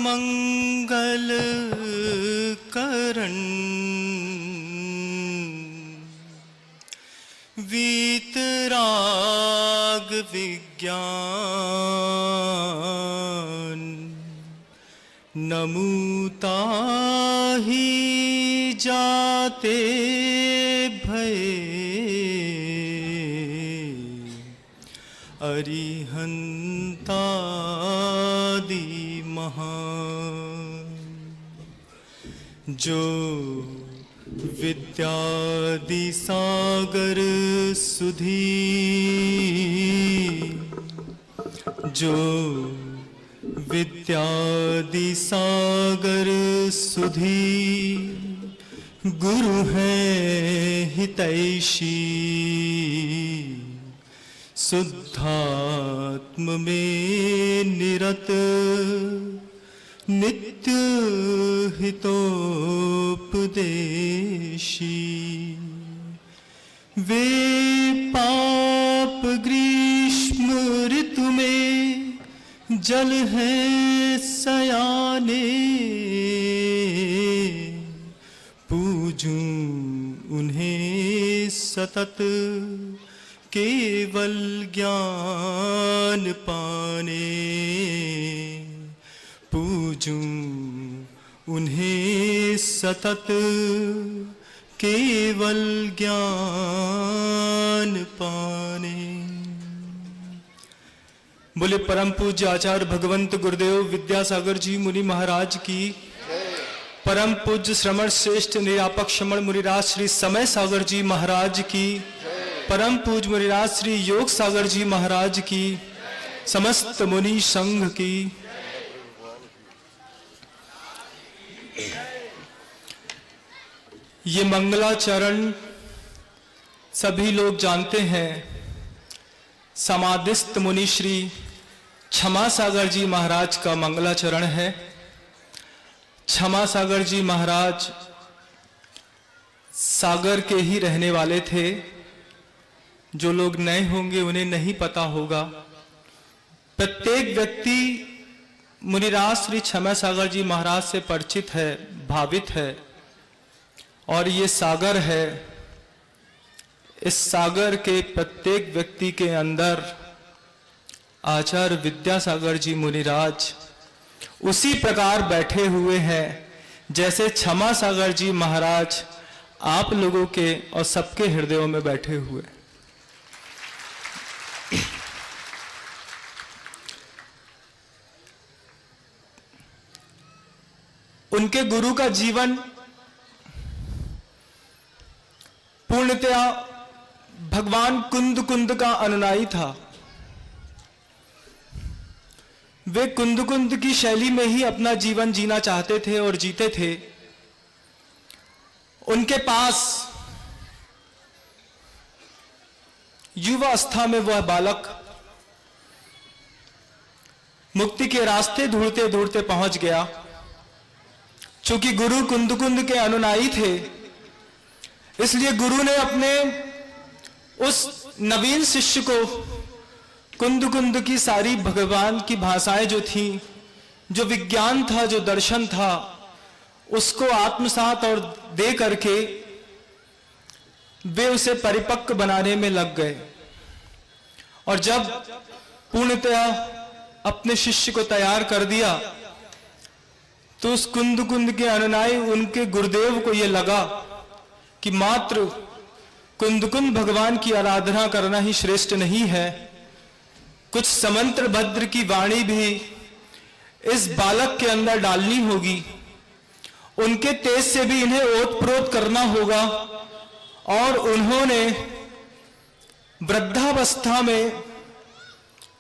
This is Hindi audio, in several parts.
मंगल करण वीतराग विज्ञान नमूता ही जाते भय अरिहंतादि महान जो विद्यादि सागर सुधी जो विद्यादि सागर सुधी गुरु हैं हितैषी शुद्धात्म में निरत नित्य हितोपदेशी वे पाप ग्रीष्म ऋतु में जल है सयाने पूजूं उन्हें सतत केवल ज्ञान पाने पूजूं उन्हें सतत केवल ज्ञान पाने। बोले परम पूज्य आचार्य भगवंत गुरुदेव विद्यासागर जी मुनि महाराज की, परम पूज्य श्रमण श्रेष्ठ निरापक श्रमण मुनिराज श्री समय सागर जी महाराज की, परम पूज्य मुनिराज श्री योग सागर जी महाराज की, समस्त मुनि संघ की। ये मंगलाचरण सभी लोग जानते हैं। समाधिस्थ मुनि श्री क्षमा सागर जी महाराज का मंगलाचरण है। क्षमा सागर जी महाराज सागर के ही रहने वाले थे। जो लोग नए होंगे उन्हें नहीं पता होगा। प्रत्येक व्यक्ति मुनिराज श्री क्षमा सागर जी महाराज से परिचित है, भावित है। और ये सागर है, इस सागर के प्रत्येक व्यक्ति के अंदर आचार्य विद्यासागर जी मुनिराज उसी प्रकार बैठे हुए हैं जैसे क्षमा सागर जी महाराज आप लोगों के और सबके हृदयों में बैठे हुए। उनके गुरु का जीवन पूर्णतया भगवान कुंद कुंद का अनुयायी था। वे कुंद कुंद की शैली में ही अपना जीवन जीना चाहते थे और जीते थे। उनके पास युवावस्था में वह बालक मुक्ति के रास्ते ढूंढते ढूंढते पहुंच गया। चूंकि गुरु कुंद कुंद के अनुयायी थे, इसलिए गुरु ने अपने उस नवीन शिष्य को कुंद कुंद की सारी भगवान की भाषाएं जो थी, जो विज्ञान था, जो दर्शन था, उसको आत्मसात और दे करके वे उसे परिपक्व बनाने में लग गए। और जब पूर्णतया अपने शिष्य को तैयार कर दिया तो उस कुंद कुंद के अनुयायी उनके गुरुदेव को यह लगा कि मात्र कुंद कुंद भगवान की आराधना करना ही श्रेष्ठ नहीं है, कुछ समंत्र भद्र की वाणी भी इस बालक के अंदर डालनी होगी। उनके तेज से भी इन्हें ओतप्रोत करना होगा। और उन्होंने वृद्धावस्था में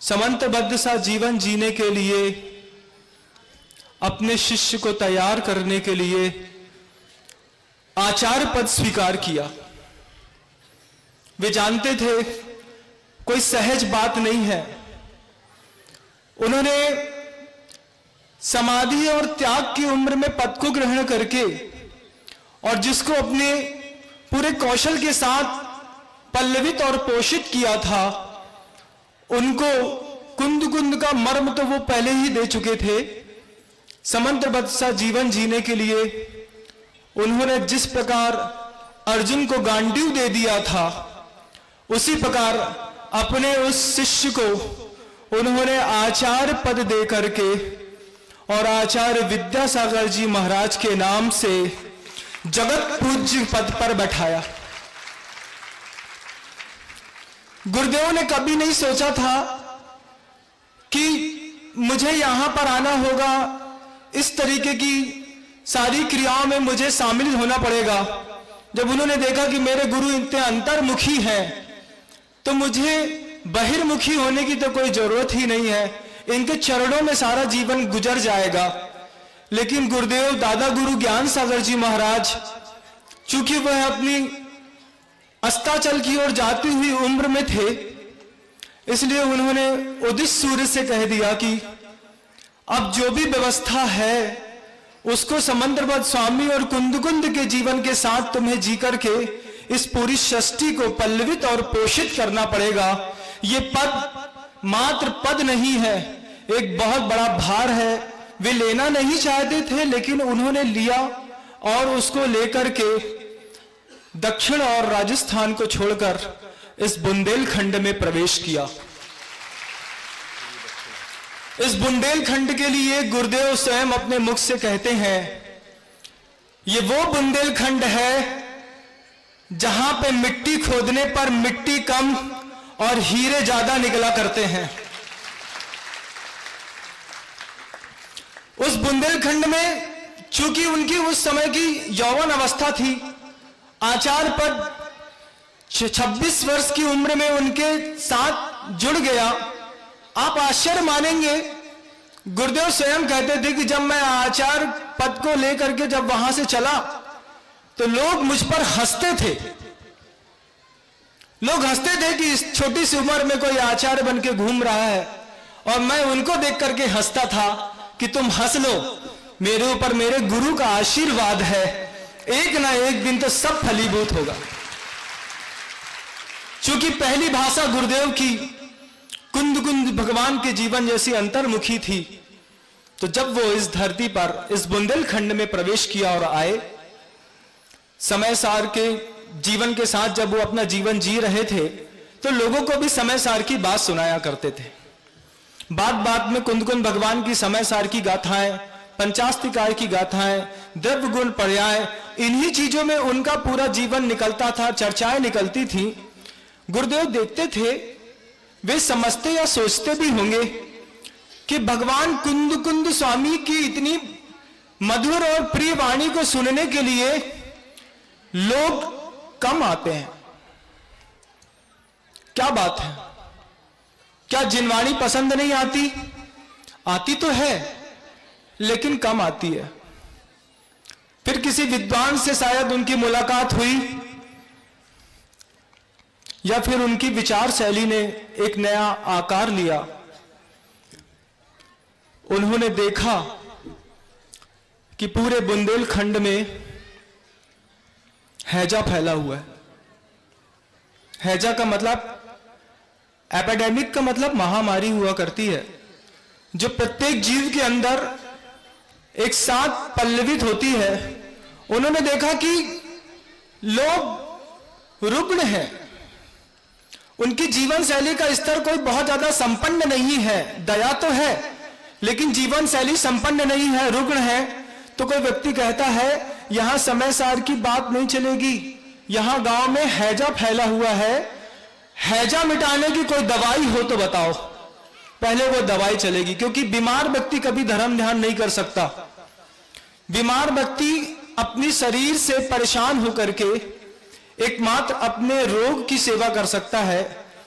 समंत्रबद्ध सा जीवन जीने के लिए अपने शिष्य को तैयार करने के लिए आचार्य पद स्वीकार किया। वे जानते थे कोई सहज बात नहीं है। उन्होंने समाधि और त्याग की उम्र में पद को ग्रहण करके और जिसको अपने पूरे कौशल के साथ पल्लवित और पोषित किया था, उनको कुंद कुंद का मर्म तो वो पहले ही दे चुके थे। समंदरबद्ध सा जीवन जीने के लिए उन्होंने जिस प्रकार अर्जुन को गांडीव दे दिया था, उसी प्रकार अपने उस शिष्य को उन्होंने आचार्य पद दे करके और आचार्य विद्यासागर जी महाराज के नाम से जगत पूज्य पद पर बैठाया। गुरुदेव ने कभी नहीं सोचा था कि मुझे यहां पर आना होगा, इस तरीके की सारी क्रियाओं में मुझे शामिल होना पड़ेगा। जब उन्होंने देखा कि मेरे गुरु इतने अंतर्मुखी हैं, तो मुझे बहिर्मुखी होने की तो कोई जरूरत ही नहीं है, इनके चरणों में सारा जीवन गुजर जाएगा। लेकिन गुरुदेव दादा गुरु ज्ञान सागर जी महाराज, चूंकि वह अपनी अस्ताचल की ओर जाती हुई उम्र में थे, इसलिए उन्होंने उदित सूर्य से कह दिया कि अब जो भी व्यवस्था है उसको समंदरबद्ध स्वामी और कुंद के जीवन के साथ तुम्हें जी करके इस पूरी सृष्टि को पल्लवित और पोषित करना पड़ेगा। ये पद मात्र पद नहीं है, एक बहुत बड़ा भार है। वे लेना नहीं चाहते थे, लेकिन उन्होंने लिया और उसको लेकर के दक्षिण और राजस्थान को छोड़कर इस बुंदेलखंड में प्रवेश किया। इस बुंदेलखंड के लिए गुरुदेव स्वयं अपने मुख से कहते हैं, ये वो बुंदेलखंड है जहां पे मिट्टी खोदने पर मिट्टी कम और हीरे ज्यादा निकला करते हैं। उस बुंदेलखंड में चूंकि उनकी उस समय की यौवन अवस्था थी, आचार्य पद 26 वर्ष की उम्र में उनके साथ जुड़ गया। आप आश्चर्य मानेंगे, गुरुदेव स्वयं कहते थे कि जब मैं आचार्य पद को लेकर के जब वहां से चला तो लोग मुझ पर हंसते थे। लोग हंसते थे कि इस छोटी सी उम्र में कोई आचार्य बन के घूम रहा है, और मैं उनको देख करके हंसता था कि तुम हंस लो, मेरे ऊपर मेरे गुरु का आशीर्वाद है, एक ना एक दिन तो सब फलीभूत होगा। चूंकि पहली भाषा गुरुदेव की कुंद भगवान के जीवन जैसी अंतर्मुखी थी, तो जब वो इस धरती पर इस बुंदेलखंड में प्रवेश किया और आए, समय सार के जीवन के साथ जब वो अपना जीवन जी रहे थे, तो लोगों को भी समय सार की बात सुनाया करते थे। बात बात में कुंद भगवान की समय सार की गाथाएं, पंचास्तिकार की गाथाएं, द्रव्य गुण पर्याय, इन्हीं चीजों में उनका पूरा जीवन निकलता था, चर्चाएं निकलती थी। गुरुदेव देखते थे, वे समझते या सोचते भी होंगे कि भगवान कुंद स्वामी की इतनी मधुर और प्रिय वाणी को सुनने के लिए लोग कम आते हैं। क्या बात है, क्या जिनवाणी पसंद नहीं आती? आती तो है, लेकिन कम आती है। फिर किसी विद्वान से शायद उनकी मुलाकात हुई, या फिर उनकी विचार शैली ने एक नया आकार लिया। उन्होंने देखा कि पूरे बुंदेलखंड में हैजा फैला हुआ है। हैजा का मतलब, एपिडेमिक का मतलब महामारी हुआ करती है, जो प्रत्येक जीव के अंदर एक साथ पल्लवित होती है। उन्होंने देखा कि लोग रुग्ण हैं, उनकी जीवन शैली का स्तर कोई बहुत ज्यादा संपन्न नहीं है। दया तो है, लेकिन जीवन शैली संपन्न नहीं है, रुग्ण है। तो कोई व्यक्ति कहता है यहां समय सार की बात नहीं चलेगी, यहां गांव में हैजा फैला हुआ है, हैजा मिटाने की कोई दवाई हो तो बताओ। पहले वो दवाई चलेगी, क्योंकि बीमार व्यक्ति कभी धर्म ध्यान नहीं कर सकता। बीमार व्यक्ति अपनी शरीर से परेशान होकर के एकमात्र अपने रोग की सेवा कर सकता है,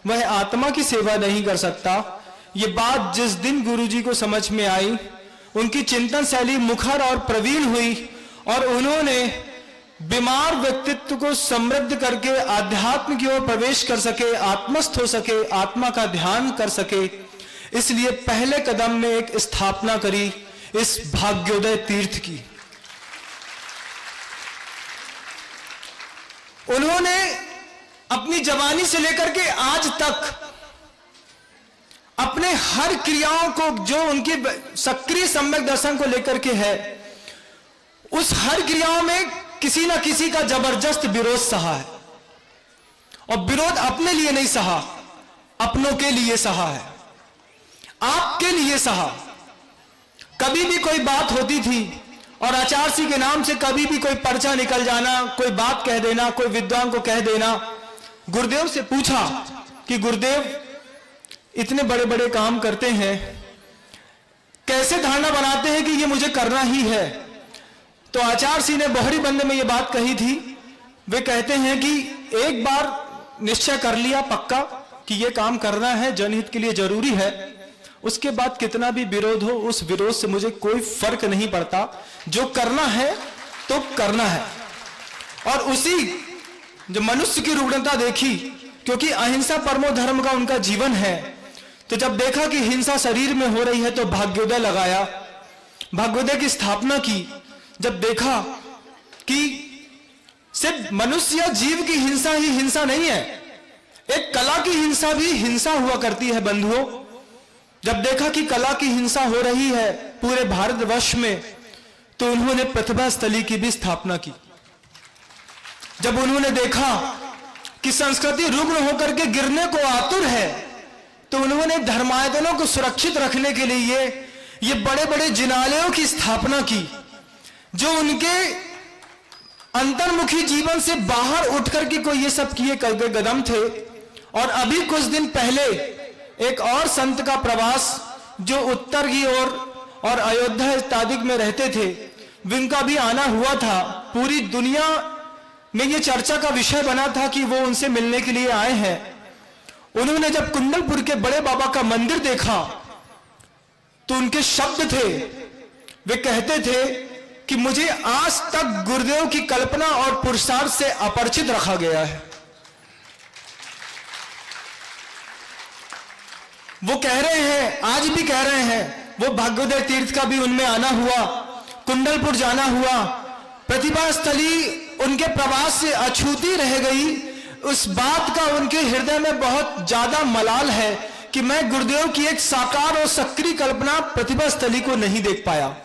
वह आत्मा की सेवा नहीं कर सकता। ये बात जिस दिन गुरुजी को समझ में आई, उनकी चिंतन शैली मुखर और प्रवीण हुई, और उन्होंने बीमार व्यक्तित्व को समृद्ध करके आध्यात्म की ओर प्रवेश कर सके, आत्मस्थ हो सके, आत्मा का ध्यान कर सके। इसलिए पहले कदम में एक स्थापना करी इस भाग्योदय तीर्थ की। उन्होंने अपनी जवानी से लेकर के आज तक अपने हर क्रियाओं को जो उनके सक्रिय सम्यक दर्शन को लेकर के है, उस हर क्रियाओं में किसी ना किसी का जबरदस्त विरोध सहा है। और विरोध अपने लिए नहीं सहा, अपनों के लिए सहा है, आपके लिए सहा। कभी भी कोई बात होती थी और आचार्य सिंह के नाम से कभी भी कोई पर्चा निकल जाना, कोई बात कह देना, कोई विद्वान को कह देना, गुरुदेव से पूछा कि गुरुदेव इतने बड़े बड़े काम करते हैं, कैसे धारणा बनाते हैं कि ये मुझे करना ही है। तो आचार्य सिंह ने बोहरी बंद में ये बात कही थी। वे कहते हैं कि एक बार निश्चय कर लिया पक्का कि ये काम करना है, जनहित के लिए जरूरी है, उसके बाद कितना भी विरोध हो, उस विरोध से मुझे कोई फर्क नहीं पड़ता, जो करना है तो करना है। और उसी जो मनुष्य की रुग्णता देखी, क्योंकि अहिंसा परमो धर्म का उनका जीवन है, तो जब देखा कि हिंसा शरीर में हो रही है तो भाग्योदय लगाया, भाग्योदय की स्थापना की। जब देखा कि सिर्फ मनुष्य या जीव की हिंसा ही हिंसा नहीं है, एक कला की हिंसा भी हिंसा हुआ करती है बंधुओं। जब देखा कि कला की हिंसा हो रही है पूरे भारतवर्ष में, तो उन्होंने प्रतिभा स्थली की भी स्थापना की। जब उन्होंने देखा कि संस्कृति रुग्ण होकर के गिरने को आतुर है, तो उन्होंने धर्मायतनों को सुरक्षित रखने के लिए ये बड़े बड़े जिनालयों की स्थापना की, जो उनके अंतर्मुखी जीवन से बाहर उठकर के कोई ये सब किए कदम थे। और अभी कुछ दिन पहले एक और संत का प्रवास, जो उत्तर की ओर और अयोध्या इत्यादि में रहते थे, जिनका भी आना हुआ था। पूरी दुनिया में ये चर्चा का विषय बना था कि वो उनसे मिलने के लिए आए हैं। उन्होंने जब कुंडलपुर के बड़े बाबा का मंदिर देखा, तो उनके शब्द थे, वे कहते थे कि मुझे आज तक गुरुदेव की कल्पना और पुरुषार्थ से अपरिचित रखा गया है। वो कह रहे हैं, आज भी कह रहे हैं, वो भाग्योदय तीर्थ का भी उनमें आना हुआ, कुंडलपुर जाना हुआ, प्रतिभा स्थली उनके प्रवास से अछूती रह गई। उस बात का उनके हृदय में बहुत ज्यादा मलाल है कि मैं गुरुदेव की एक साकार और सक्रिय कल्पना प्रतिभा स्थली को नहीं देख पाया।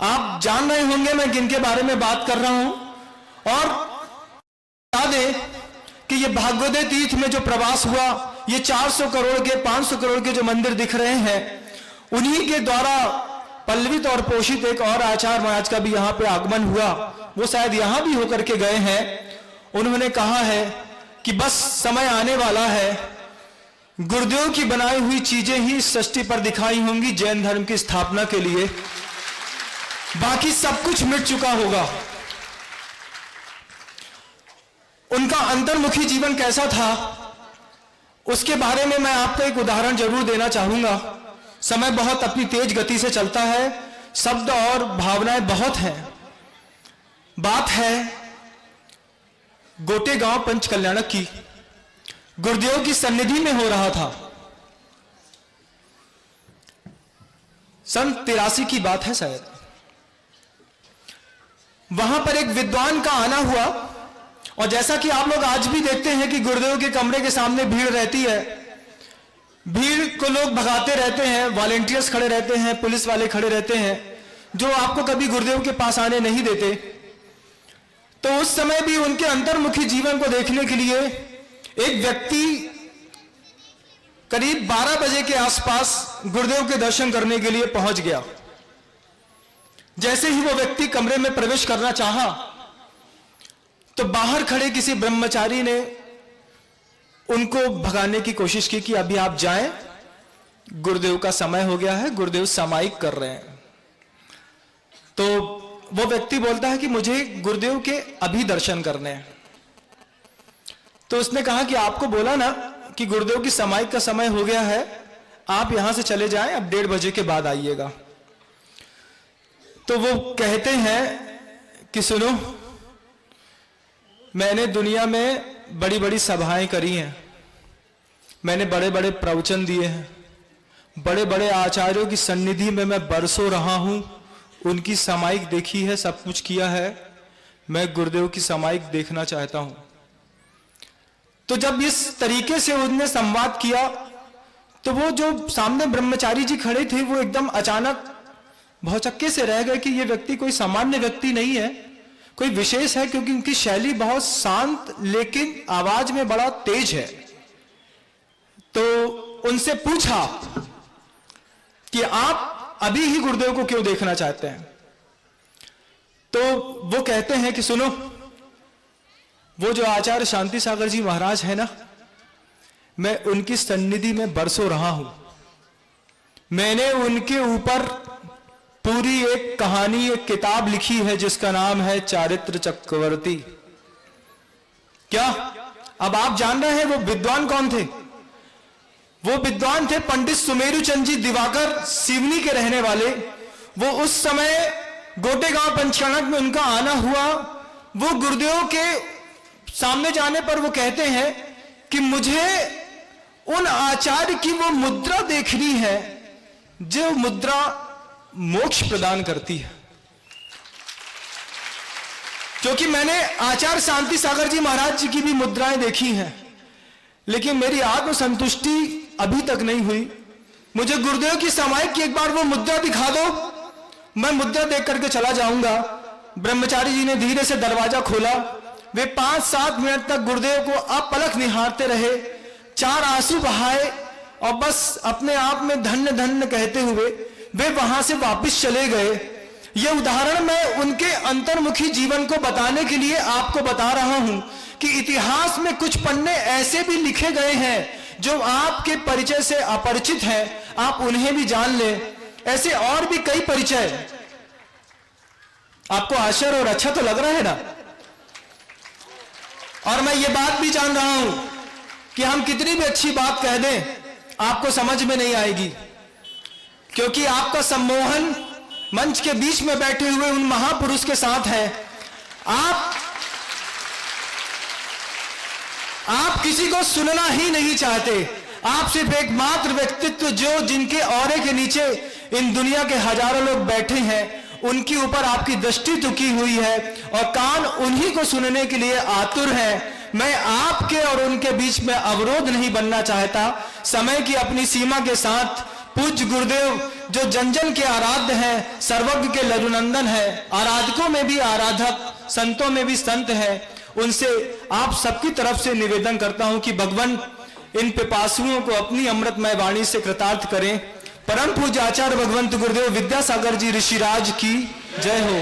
आप जान रहे होंगे मैं किनके बारे में बात कर रहा हूं। और बता दें कि ये भाग्योदय तीर्थ में जो प्रवास हुआ, ये 400 करोड़ के 500 करोड़ के जो मंदिर दिख रहे हैं, उन्हीं के द्वारा पल्लवित और पोषित एक और आचार्य महाराज का भी यहाँ पे आगमन हुआ। वो शायद यहां भी होकर के गए हैं। उन्होंने कहा है कि बस समय आने वाला है, गुरुदेव की बनाई हुई चीजें ही सृष्टि पर दिखाई होंगी जैन धर्म की स्थापना के लिए, बाकी सब कुछ मिट चुका होगा। उनका अंतर्मुखी जीवन कैसा था, उसके बारे में मैं आपको एक उदाहरण जरूर देना चाहूंगा। समय बहुत अपनी तेज गति से चलता है, शब्द और भावनाएं बहुत हैं। बात है गोटे गांव पंच कल्याणक की, गुरुदेव की सन्निधि में हो रहा था। सन 83 की बात है शायद। वहां पर एक विद्वान का आना हुआ, और जैसा कि आप लोग आज भी देखते हैं कि गुरुदेव के कमरे के सामने भीड़ रहती है, भीड़ को लोग भगाते रहते हैं, वॉलेंटियर्स खड़े रहते हैं, पुलिस वाले खड़े रहते हैं, जो आपको कभी गुरुदेव के पास आने नहीं देते। तो उस समय भी उनके अंतर्मुखी जीवन को देखने के लिए एक व्यक्ति करीब 12 बजे के आसपास गुरुदेव के दर्शन करने के लिए पहुंच गया। जैसे ही वो व्यक्ति कमरे में प्रवेश करना चाहा, तो बाहर खड़े किसी ब्रह्मचारी ने उनको भगाने की कोशिश की कि अभी आप जाएं, गुरुदेव का समय हो गया है, गुरुदेव सामायिक कर रहे हैं। तो वो व्यक्ति बोलता है कि मुझे गुरुदेव के अभी दर्शन करने हैं। तो उसने कहा कि आपको बोला ना कि गुरुदेव की सामायिक का समय हो गया है, आप यहां से चले जाएं, अब 1:30 बजे के बाद आइएगा। तो वो कहते हैं कि सुनो, मैंने दुनिया में बड़ी बड़ी सभाएं करी हैं, मैंने बड़े बड़े प्रवचन दिए हैं, बड़े बड़े आचार्यों की सन्निधि में मैं बरसों रहा हूं, उनकी सामायिक देखी है, सब कुछ किया है, मैं गुरुदेव की सामायिक देखना चाहता हूं। तो जब इस तरीके से उन्होंने संवाद किया, तो वो जो सामने ब्रह्मचारी जी खड़े थे वो एकदम अचानक भौचक्के से रह गए कि ये व्यक्ति कोई सामान्य व्यक्ति नहीं है, कोई विशेष है, क्योंकि उनकी शैली बहुत शांत लेकिन आवाज में बड़ा तेज है। तो उनसे पूछा कि आप अभी ही गुरुदेव को क्यों देखना चाहते हैं? तो वो कहते हैं कि सुनो, वो जो आचार्य शांति सागर जी महाराज है ना, मैं उनकी सन्निधि में बरसों रहा हूं। मैंने उनके ऊपर पूरी एक कहानी, एक किताब लिखी है जिसका नाम है चारित्र चक्रवर्ती। क्या अब आप जान रहे हैं वो विद्वान कौन थे? वो विद्वान थे पंडित सुमेरु चंद जी दिवाकर, सिवनी के रहने वाले। वो उस समय गोटेगांव पंचकणक में उनका आना हुआ। वो गुरुदेव के सामने जाने पर वो कहते हैं कि मुझे उन आचार्य की वो मुद्रा देखनी है जो मुद्रा मोक्ष प्रदान करती है। क्योंकि मैंने आचार्य शांति सागर जी महाराज जी की भी मुद्राएं देखी हैं, लेकिन मेरी आत्म संतुष्टि अभी तक नहीं हुई। मुझे गुरुदेव की सामायिक की एक बार वो मुद्रा दिखा दो, मैं मुद्रा देख करके चला जाऊंगा। ब्रह्मचारी जी ने धीरे से दरवाजा खोला। वे 5-7 मिनट तक गुरुदेव को अपलक निहारते रहे, 4 आंसू बहाए और बस अपने आप में धन्य धन्य कहते हुए वे वहां से वापस चले गए। यह उदाहरण मैं उनके अंतर्मुखी जीवन को बताने के लिए आपको बता रहा हूं कि इतिहास में कुछ पन्ने ऐसे भी लिखे गए हैं जो आपके परिचय से अपरिचित हैं, आप उन्हें भी जान लें। ऐसे और भी कई परिचय। आपको आश्चर्य और अच्छा तो लग रहा है ना? और मैं ये बात भी जान रहा हूं कि हम कितनी भी अच्छी बात कह दें, आपको समझ में नहीं आएगी, क्योंकि आपका सम्मोहन मंच के बीच में बैठे हुए उन महापुरुष के साथ है। आप किसी को सुनना ही नहीं चाहते। आप सिर्फ एकमात्र व्यक्तित्व जो जिनके औरे के नीचे इन दुनिया के हजारों लोग बैठे हैं, उनके ऊपर आपकी दृष्टि झुकी हुई है और कान उन्हीं को सुनने के लिए आतुर है। मैं आपके और उनके बीच में अवरोध नहीं बनना चाहता। समय की अपनी सीमा के साथ पूज्य गुरुदेव जो जन जन के आराध्य हैं, सर्वज्ञ के लघुनंदन है, आराधकों में भी आराधक, संतों में भी संत है, उनसे आप सबकी तरफ से निवेदन करता हूं कि भगवान इन पिपासुओं को अपनी अमृतमय वाणी से कृतार्थ करें। परम पूज्य आचार्य भगवंत गुरुदेव विद्यासागर जी ऋषिराज की जय हो।